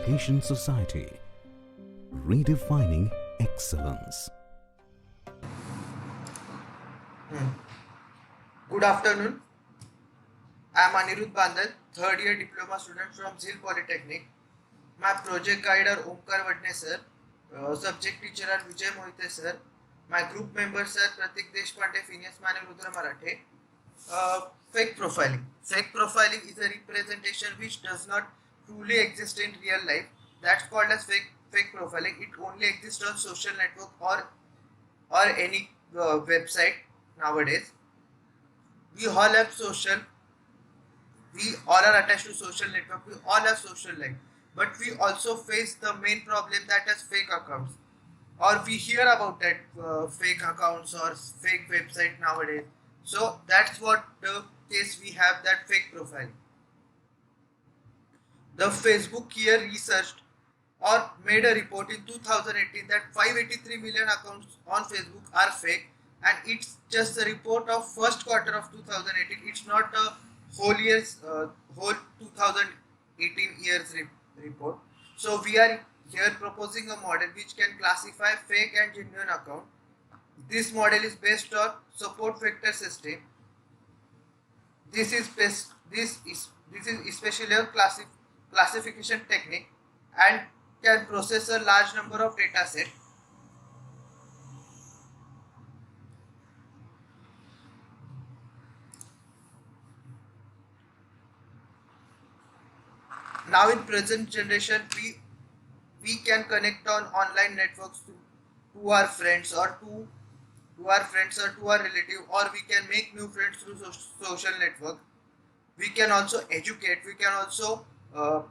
Education Society, redefining excellence. Good afternoon. I am Anirudh Bandal, third year diploma student from Zil Polytechnic. My project guide are Omkar Vadne sir, subject teacher are Vijay Mohite sir. My group members are Pratik Deshpande, Phineas Mane, Rudra Marathe. Fake profiling. Fake profiling is a representation which does not truly exist in real life. That's called as fake profiling. It only exists on social network or any website nowadays. We all have social. We all are attached to social network. We all have social life, but we also face the main problem that is fake accounts, or we hear about that fake accounts or fake website nowadays. So that's what the case we have, that fake profile. The Facebook here researched or made a report in 2018 that 583 million accounts on Facebook are fake, and it's just a report of first quarter of 2018. It's not a whole 2018 years report. So we are here proposing a model which can classify fake and genuine account. This model is based on support vector system. This is especially a classification technique and can process a large number of data set. Now in present generation, we can connect on online networks to our friends or to our relative, or we can make new friends through social network. We can also educate. We can also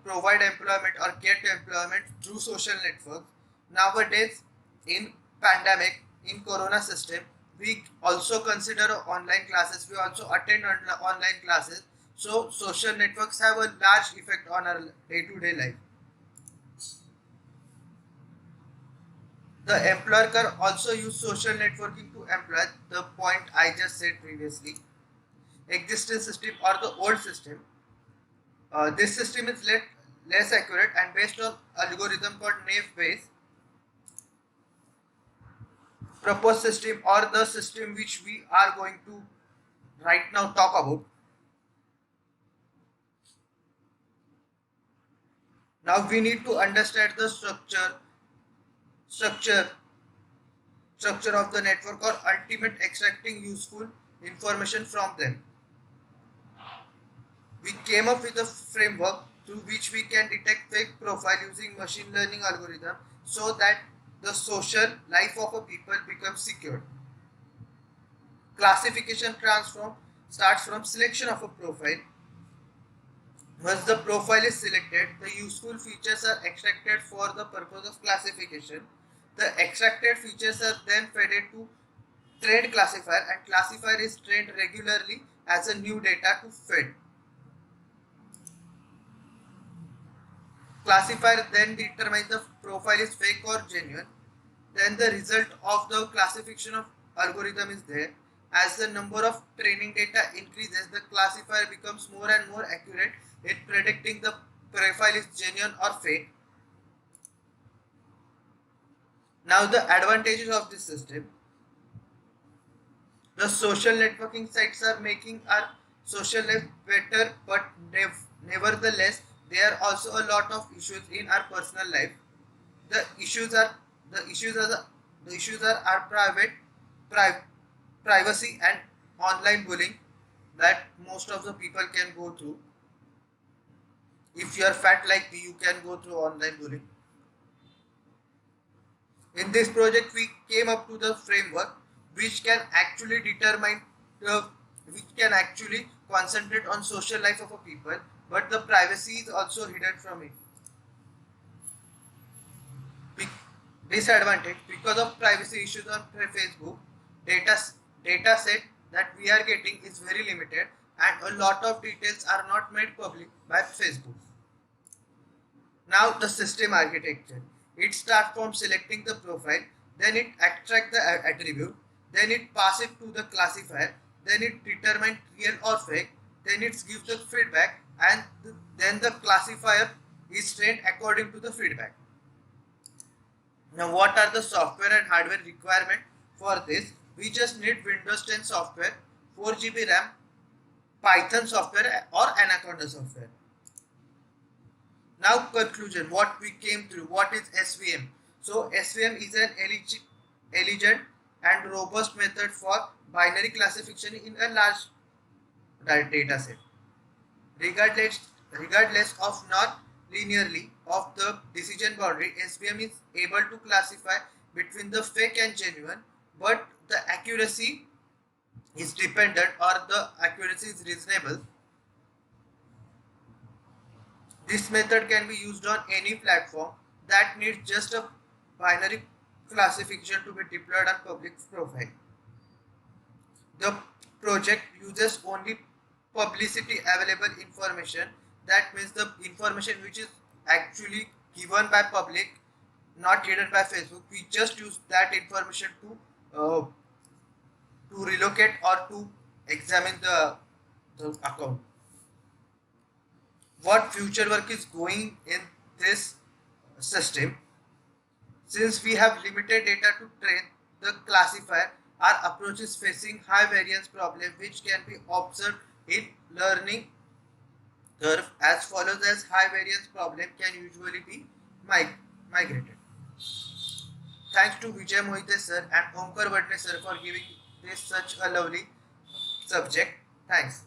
provide employment or get employment through social networks. Nowadays, in pandemic, in corona system, we also consider online classes. We also attend online classes. So social networks have a large effect on our day-to-day life. The employer can also use social networking to employ, the point I just said previously. Existing system or the old system. This system is less accurate and based on algorithm called Naive Bayes. Proposed system, or the system which we are going to right now talk about. Now we need to understand the structure of the network, or ultimate extracting useful information from them. We came up with a framework through which we can detect fake profile using machine learning algorithm, so that the social life of a people becomes secure. Classification starts from selection of a profile. Once the profile is selected, the useful features are extracted for the purpose of classification. The extracted features are then fed to trained classifier, and classifier is trained regularly as a new data to fed. Classifier then determines the profile is fake or genuine. Then the result of the classification of algorithm is there. As the number of training data increases, the classifier becomes more and more accurate in predicting the profile is genuine or fake. Now the advantages of this system. The social networking sites are making our social life better, but nevertheless there are also a lot of issues in our personal life. The issues are privacy and online bullying that most of the people can go through. If you are fat like me, you can go through online bullying. In this project, we came up to the framework which can actually concentrate on social life of a people, but the privacy is also hidden from it. Disadvantage: because of privacy issues on Facebook, data set that we are getting is very limited, and a lot of details are not made public by Facebook. Now the system architecture. It starts from selecting the profile, then it extracts the attribute, then it passes it to the classifier, then it determines real or fake, then it gives the feedback, and then the classifier is trained according to the feedback. Now, what are the software and hardware requirement for this? We just need Windows 10 software, 4 GB RAM, Python software or Anaconda software. Now conclusion, what we came through, what is SVM? So SVM is an elegant and robust method for binary classification in a large data set. Regardless of non-linearly of the decision boundary, SVM is able to classify between the fake and genuine, but the accuracy is dependent or the accuracy is reasonable. This method can be used on any platform that needs just a binary classification to be deployed on public profile. The project uses only publicity available information. That means the information which is actually given by public, not hidden by Facebook. We just use that information to relocate or to examine the account. What future work is going in this system? Since we have limited data to train the classifier, our approach is facing high variance problem which can be observed in learning curve as follows. As high variance problem can usually be migrated. Thanks to Vijay Mohite sir and Omkar Vadne sir for giving this such a lovely subject. Thanks.